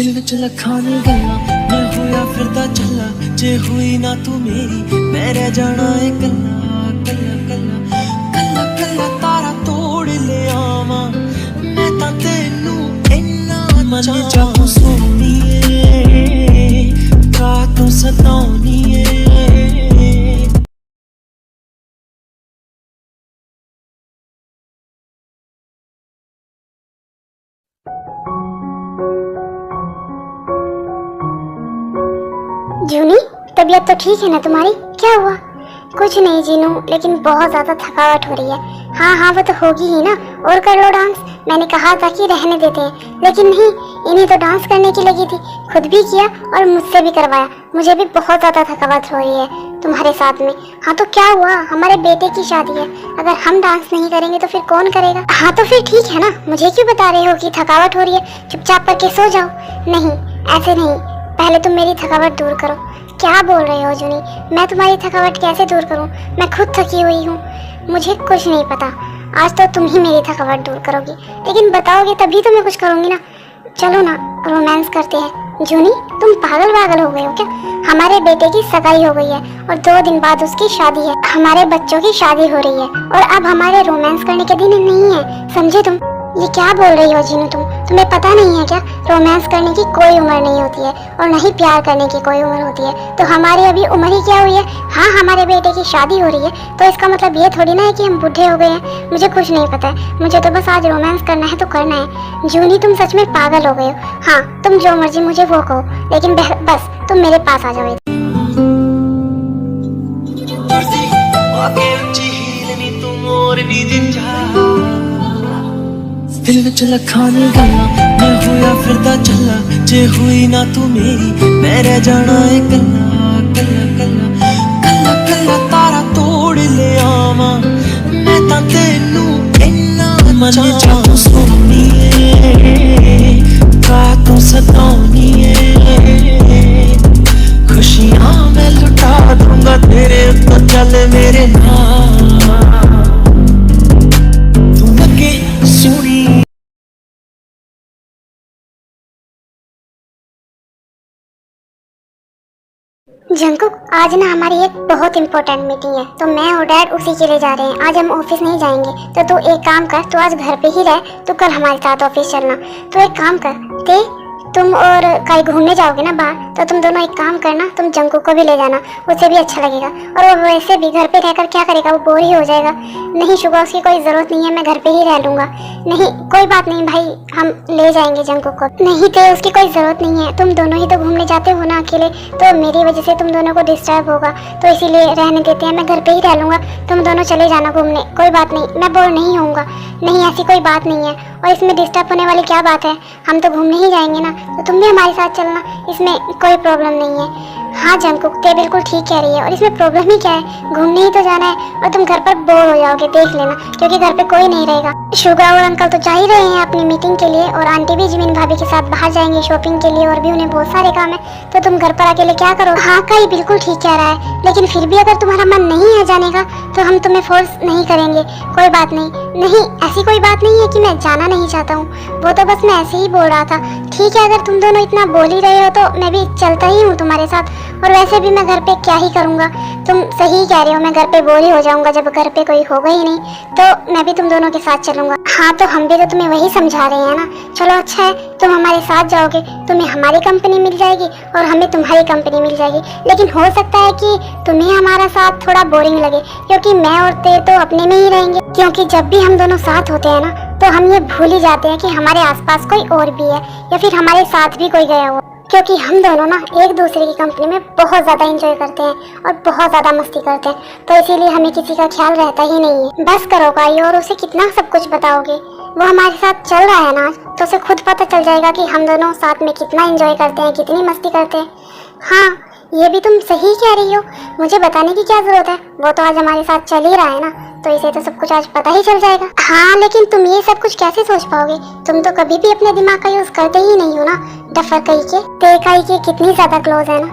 दिल विच लखां दी गल्लां मैं होया फिरदा चला, जे हुई ना तू मेरी मैं रह जाना है कल्ला कल्ला कल्ला कल्ला कल्ला तारा तोड़ ले आवां मैं तां तैनू इन्ना मन चाहूं सोहणीए का तू सताउणीए। जूनी, तबीयत तो ठीक है ना तुम्हारी? क्या हुआ? कुछ नहीं जीनू, लेकिन बहुत ज्यादा थकावट हो रही है। हाँ हाँ वो तो होगी ही ना, और कर लो डांस। मैंने कहा था कि रहने देते हैं, लेकिन नहीं, इन्हें तो डांस करने की लगी थी। खुद भी किया और मुझसे भी करवाया। मुझे भी बहुत ज्यादा थकावट हो रही है तुम्हारे साथ में। हाँ तो क्या हुआ, हमारे बेटे की शादी है, अगर हम डांस नहीं करेंगे तो फिर कौन करेगा? हाँ तो फिर ठीक है ना, मुझे क्यों बता रहे हो कि थकावट हो रही है? चुपचाप करके सो जाओ। नहीं, ऐसे नहीं, पहले तुम मेरी थकावट दूर करो। क्या बोल रहे हो जूनी? मैं तुम्हारी थकावट कैसे दूर करूं? मैं खुद थकी हुई हूँ, मुझे कुछ नहीं पता। आज तो तुम ही मेरी थकावट दूर करोगी, लेकिन बताओगे तभी तो मैं कुछ करूंगी ना। चलो ना, रोमांस करते हैं। जूनी, तुम पागल हो गए हो क्या? हमारे बेटे की सगाई हो गई है और 2 दिन बाद उसकी शादी है। हमारे बच्चों की शादी हो रही है और अब हमारे रोमांस करने के दिन नहीं है, समझे तुम? ये क्या बोल रही हो जीनू तुम? तुम्हें पता नहीं है क्या, रोमांस करने की कोई उम्र नहीं होती है और न ही प्यार करने की कोई उम्र होती है। तो हमारी अभी उम्र ही क्या हुई है? हाँ, हमारे बेटे की शादी हो रही है तो इसका मतलब ये थोड़ी ना है कि हम बुढ़े हो गए हैं। मुझे कुछ नहीं पता है, मुझे तो बस आज रोमांस करना है तो करना है। जूनी, तुम सच में पागल हो गए हो। हाँ, तुम जो मर्जी मुझे वो कहो, लेकिन बस तुम मेरे पास आ जाओ। दिल विच लखां दी गल्लां मैं होया फिरदा चला, जे हुई ना तू मेरी मैं रह जाना है कल्ला कल्ला कल्ला कल्ला कल्ला तारा तोड़ ले आवां मैं तां तैनू इन्ना मन चाहूं सोहणीए का तू सताउणीए। खुशियां मैं लुटा दूंगा तेरे उत्ते, चल मेरे नाल तू लगे सोहणी। जंकुक, आज ना हमारी एक बहुत इंपॉर्टेंट मीटिंग है, तो मैं और डैड उसी के लिए जा रहे हैं। आज हम ऑफिस नहीं जाएंगे, तो तू एक काम कर, तू आज घर पे ही रह, तू कल हमारे साथ ऑफिस चलना। तो एक काम कर, तुम और कहीं घूमने जाओगे ना बाहर, तो तुम दोनों एक काम करना, तुम जंकुक को भी ले जाना, उसे भी अच्छा लगेगा। और वो वैसे भी घर पे रहकर क्या करेगा, वो बोर ही हो जाएगा। नहीं शुगा, उसकी कोई जरूरत नहीं है, मैं घर पे ही रह लूंगा। नहीं, कोई बात नहीं भाई, हम ले जाएंगे जंकुक को। नहीं थे, उसकी कोई जरूरत नहीं है, तुम दोनों ही तो घूमने जाते हो ना अकेले, तो मेरी वजह से तुम दोनों को डिस्टर्ब होगा, तो इसीलिए रहने देते हैं। मैं घर पे ही रह लूंगा, तुम दोनों चले जाना घूमने, कोई बात नहीं, मैं बोर नहीं होऊंगा। नहीं, ऐसी कोई बात नहीं है, और इसमें डिस्टर्ब होने वाली क्या बात है? हम तो घूमने ही जाएंगे ना, तो तुम भी हमारे साथ चलना, इसमें कोई प्रॉब्लम नहीं है। हाँ जंकुक, ते बिल्कुल ठीक कह रही है, और इसमें प्रॉब्लम ही क्या है? घूमने ही तो जाना है, और तुम घर पर बोर हो जाओगे, देख लेना, क्योंकि घर पे कोई नहीं रहेगा। शुगा और अंकल तो जा ही रहे हैं अपनी मीटिंग के लिए, और आंटी भी जिमिन भाभी के साथ बाहर जाएंगे शॉपिंग के लिए, और भी उन्हें बहुत सारे काम है, तो तुम घर पर अकेले क्या करो? हाँ कई बिल्कुल ठीक कह रहा है, लेकिन फिर भी अगर तुम्हारा मन नहीं है जाने का, तो हम तुम्हें फोर्स नहीं करेंगे, कोई बात नहीं। नहीं, ऐसी कोई बात नहीं है कि मैं जाना नहीं चाहता हूँ, वो तो बस मैं ऐसे ही बोल रहा था। ठीक है, अगर तुम दोनों इतना बोल ही रहे हो तो मैं भी चलता ही हूँ तुम्हारे साथ, और वैसे भी मैं घर पे क्या ही करूँगा, तुम सही कह रहे हो, मैं घर पे बोर ही हो जाऊंगा जब घर पे कोई होगा ही नहीं, तो मैं भी तुम दोनों के साथ चलूंगा। हाँ तो हम भी तो तुम्हें वही समझा रहे हैं ना। चलो अच्छा है, तुम हमारे साथ जाओगे, तुम्हें हमारी कंपनी मिल जाएगी और हमें तुम्हारी कंपनी मिल जाएगी, लेकिन हो सकता है कि तुम्हें हमारा साथ थोड़ा बोरिंग लगे, क्योंकि मैं और ते तो अपने में ही रहेंगे, क्योंकि जब भी हम दोनों साथ होते हैं ना, तो हम ये भूल ही जाते हैं कि हमारे आसपास कोई और भी है, या फिर हमारे साथ भी कोई गया हुआ, क्योंकि हम दोनों ना एक दूसरे की कंपनी में बहुत ज़्यादा एंजॉय करते हैं और बहुत ज़्यादा मस्ती करते हैं, तो इसीलिए हमें किसी का ख्याल रहता ही नहीं है। बस करो भाई, और उसे कितना सब कुछ बताओगे? वो हमारे साथ चल रहा है ना आज, तो उसे खुद पता चल जाएगा कि हम दोनों साथ में कितना एंजॉय करते हैं, कितनी मस्ती करते हैं। हाँ, ये भी तुम सही कह रही हो, मुझे बताने की क्या जरूरत है, वो तो आज हमारे साथ चल ही रहा है ना, तो इसे तो सब कुछ आज पता ही चल जाएगा। हाँ, लेकिन तुम ये सब कुछ कैसे सोच पाओगे? तुम तो कभी भी अपने दिमाग का यूज करते ही नहीं हो ना, डफर कही के। ते कही के कितनी ज्यादा क्लोज है ना,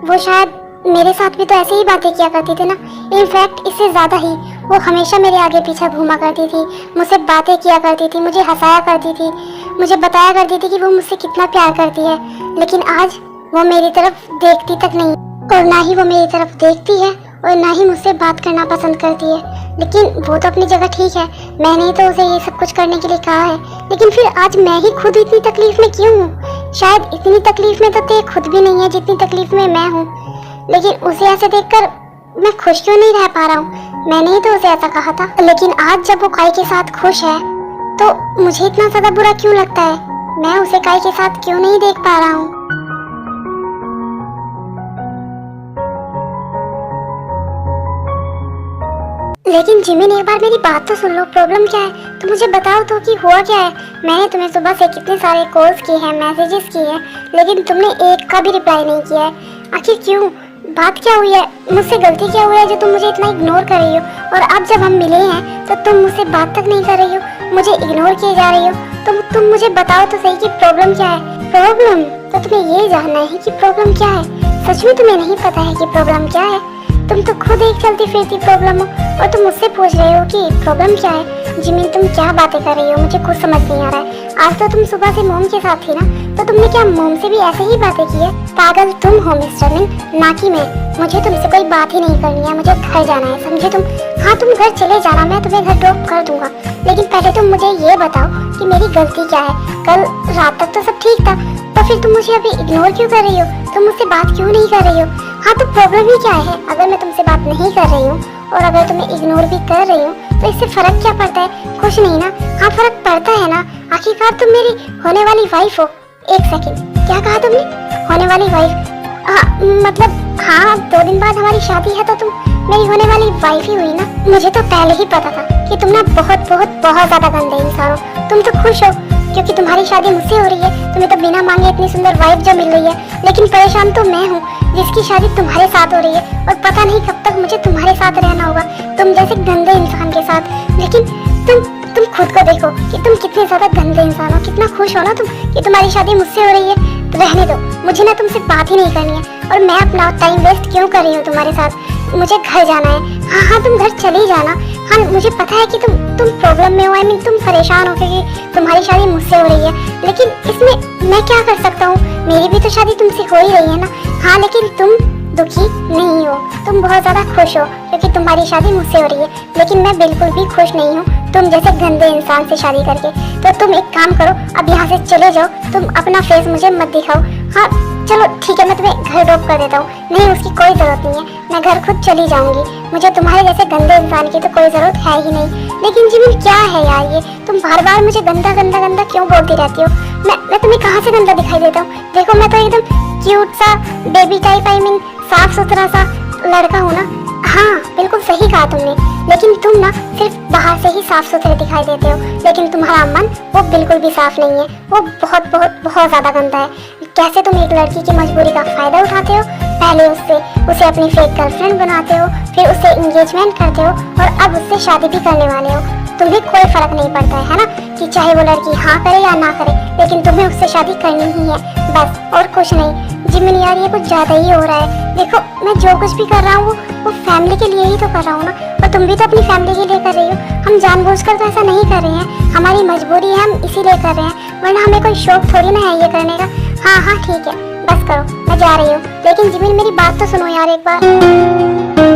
वो शायद मेरे साथ भी तो ऐसे ही बातें किया करती थी ना, इनफैक्ट इससे ज्यादा ही। वो हमेशा मेरे आगे पीछे घूमा करती थी, मुझसे बातें किया करती थी, मुझे हंसाया करती थी, मुझे बताया करती थी कि वो मुझसे कितना प्यार करती है। लेकिन आज वो मेरी तरफ देखती तक नहीं, और ना ही वो मेरी तरफ देखती है और ना ही मुझसे बात करना पसंद करती है। लेकिन वो तो अपनी जगह ठीक है, मैंने ही तो उसे ये सब कुछ करने के लिए कहा है। लेकिन फिर आज मैं ही खुद इतनी तकलीफ में क्यों हूँ? शायद इतनी तकलीफ में तो ते खुद भी नहीं है जितनी तकलीफ में मैं हूँ। लेकिन उसे ऐसे देखकर मैं खुश क्यों नहीं रह पा रहा हूँ? मैंने ही तो उसे ऐसा कहा था। लेकिन आज जब वो काई के साथ खुश है तो मुझे इतना ज्यादा बुरा क्यों लगता है? मैं उसे काई के साथ क्यों नहीं देख पा रहा हूँ? लेकिन जिमिन, एक बार मेरी बात तो सुन लो। प्रॉब्लम क्या है तो मुझे बताओ तो कि हुआ क्या है। मैंने तुम्हें सुबह से कितने सारे कॉल्स किए हैं, मैसेजेस किए हैं, लेकिन तुमने एक का भी रिप्लाई नहीं किया है। आखिर क्यों? बात क्या हुई है? मुझसे गलती क्या हुई है जो तुम मुझे इतना इग्नोर कर रही हो? और अब जब हम मिले हैं तो तुम मुझसे बात तक नहीं कर रही हो, मुझे इग्नोर किए जा रही हो। तुम मुझे बताओ तो सही कि प्रॉब्लम क्या है। प्रॉब्लम तो तुम्हें ये जानना है कि प्रॉब्लम क्या है? सच में तुम्हें नहीं पता है कि प्रॉब्लम क्या है? तुम तो खुद एक चलती फिरती प्रॉब्लम हो और तुम मुझसे पूछ रहे हो कि प्रॉब्लम क्या है। जिमिन, तुम क्या बातें कर रही हो? मुझे कुछ समझ नहीं आ रहा है। आज तो तुम सुबह से मोम के साथ थी ना, तो तुमने क्या मोम से भी ऐसे ही बातें की है? पागल तुम हो मिस्टर मिन, ना कि मैं। मुझे तुमसे कोई बात ही नहीं करनी है, मुझे घर जाना है, समझे तुम? हाँ, तुम घर चले जाना, मैं तुम्हें घर ड्रॉप कर दूंगा। लेकिन पहले तुम मुझे ये बताओ कि मेरी गलती क्या है। कल रात तक तो सब ठीक था, तो फिर तुम मुझे अभी इग्नोर क्यों कर रही हो? तुम मुझसे बात क्यों नहीं कर रही हो? हाँ, तो प्रॉब्लम ही क्या है? अगर मैं तुमसे बात नहीं कर रही हूँ और अगर तुम्हें इग्नोर भी कर रही हूँ तो इससे फर्क क्या पड़ता है? कुछ नहीं ना। हाँ, फर्क पड़ता है ना। आखिरकार तुम मेरी होने वाली वाइफ हो। एक सेकंड, क्या कहा तुमने? होने वाली वाइफ? हाँ, मतलब हाँ, 2 दिन बाद हमारी शादी है तो तुम मेरी होने वाली वाइफ ही हुई ना। मुझे तो पहले ही पता था कि तुम ना बहुत बहुत बहुत ज्यादा गंदे इंसान हो। तुम तो खुश हो क्योंकि तुम्हारी शादी मुझसे हो रही है, तुम्हें तो बिना मांगे इतनी सुंदर वाइफ जो मिल रही है। लेकिन परेशान तो मैं हूँ जिसकी शादी तुम्हारे साथ हो रही है और पता नहीं कब तक मुझे तुम्हारे साथ रहना होगा, तुम जैसे गंदे इंसान के साथ। लेकिन तुम खुद को देखो कि तुम कितने ज्यादा गंदे इंसान हो। कितना खुश हो ना तुम कि तुम्हारी शादी मुझसे हो रही है। तो रहने दो, मुझे ना तुमसे बात ही नहीं करनी है और मैं अपना टाइम वेस्ट क्यों कर रही हूँ तुम्हारे साथ? मुझे घर जाना है। हाँ हाँ, तुम घर चले जाना। हाँ, मुझे पता है कि तुम प्रॉब्लम में हो, आई मीन तुम परेशान हो क्योंकि तुम्हारी शादी मुझसे हो रही है। लेकिन इसमें मैं क्या कर सकता हूँ? मेरी भी तो शादी तुमसे हो ही रही है ना। हाँ, लेकिन तुम दुखी नहीं हो, तुम बहुत ज्यादा खुश हो क्योंकि तुम्हारी शादी मुझसे हो रही है। लेकिन मैं बिल्कुल भी खुश नहीं हूँ तुम जैसे गंदे इंसान से शादी करके। तो तुम एक काम करो, अब यहाँ से चले जाओ। तुम अपना फेस मुझे मत दिखाओ। हाँ चलो ठीक है, मैं तुम्हें घर ड्रॉप कर देता हूँ। नहीं, उसकी कोई जरूरत नहीं है, मैं घर खुद चली जाऊंगी। मुझे तुम्हारे जैसे गंदे इंसान की तो कोई जरूरत है ही नहीं। लेकिन जिमिन, क्या है यार ये? तुम बार बार मुझे गंदा गंदा गंदा क्यों बोलती रहती हो? मैं तुम्हें कहाँ से गंदा दिखाई देता हूँ? देखो, मैं तो एकदम क्यूट सा बेबी टाइप, आई मीन साफ सुथरा सा लड़का हूँ ना। हाँ, बिल्कुल सही कहा तुमने। लेकिन तुम ना सिर्फ बाहर से ही साफ सुथरे दिखाई देते हो, लेकिन तुम्हारा मन वो बिल्कुल भी साफ नहीं है। वो बहुत बहुत बहुत ज्यादा गंदा है। कैसे तुम एक लड़की की मजबूरी का फायदा उठाते हो? पहले उसे अपनी फेक गर्लफ्रेंड बनाते हो, फिर उससे एंगेजमेंट करते हो और अब उससे शादी भी करने वाले हो। तुम्हें कोई फर्क नहीं पड़ता है ना कि चाहे वो लड़की हाँ करे या ना करे, लेकिन तुम्हें उससे शादी करनी ही है, बस, और कुछ नहीं। जिमिन यार, ये कुछ ज्यादा ही हो रहा है। देखो, मैं जो कुछ भी कर रहा हूँ वो फैमिली के लिए ही तो कर रहा हूँ ना, और तुम भी तो अपनी फैमिली के लिए कर रही हो। हम जानबूझकर तो ऐसा नहीं कर रहे हैं, हमारी मजबूरी है, हम इसीलिए कर रहे हैं, वरना हमें कोई शौक थोड़ी ना है ये करने का। हाँ हाँ ठीक है, बस करो, मैं जा रही हूँ। लेकिन जिमिन, मेरी बात तो सुनो यार एक बार।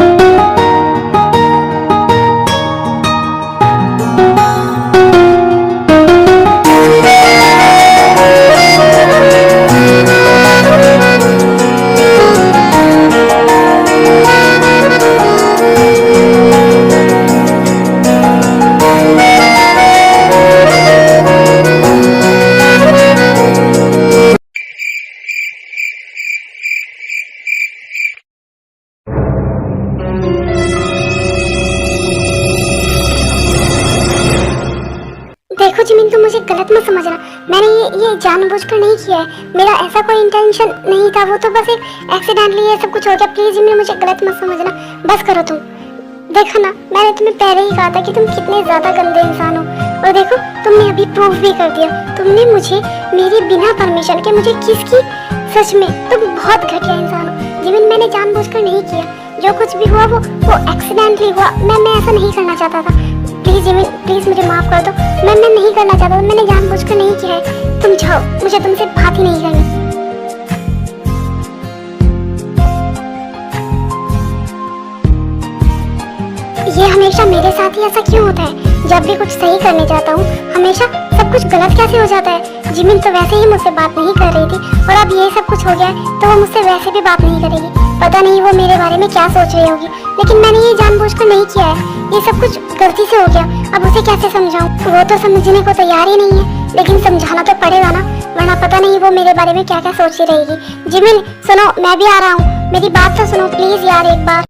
देखो जिमिन, तुम मुझे गलत मत समझना। मैंने ये जानबूझकर नहीं किया है, मेरा ऐसा कोई इंटेंशन नहीं था। वो तो बस एक एक्सीडेंटली ये सब कुछ हो गया। प्लीज जिमिन, मुझे गलत मत समझना, बस करो तुम। देखो ना, मैंने तुम्हें पहले ही कहा था कि तुम कितने ज्यादा गंदे इंसान हो, और देखो तुमने अभी प्रूफ भी कर दिया। तुमने मुझे मेरे बिना परमिशन के मुझे किस की, सच में तुम बहुत घटिया इंसान हो जिमिन। मैंने जानबूझकर नहीं किया, जो कुछ भी हुआ वो एक्सीडेंटली हुआ। मैं ऐसा नहीं करना चाहता था। प्लीज जिमिन, प्लीज मुझे माफ कर दो। मैं नहीं करना चाहता था, मैंने जानबूझकर नहीं किया है। तुम जाओ, मुझे तुमसे बात ही नहीं करनी। ये हमेशा मेरे साथ ही ऐसा क्यों होता है? जब भी कुछ सही करने जाता हूँ हमेशा सब कुछ गलत कैसे हो जाता है? जिमिन तो वैसे ही मुझसे बात नहीं कर रही थी और अब ये सब कुछ हो गया है तो वो मुझसे वैसे भी बात नहीं करेगी। पता नहीं वो मेरे बारे में क्या सोच रही होगी, लेकिन मैंने ये जानबूझकर नहीं किया है। ये सब कुछ गलती से हो गया, अब उसे कैसे समझाऊं? वो तो समझने को तैयार ही नहीं है, लेकिन समझाना तो पड़ेगा ना, वरना पता नहीं वो मेरे बारे में क्या क्या सोचती रहेगी। जिमिन सुनो, मैं भी आ रहा हूँ, मेरी बात तो सुनो प्लीज यार एक बार।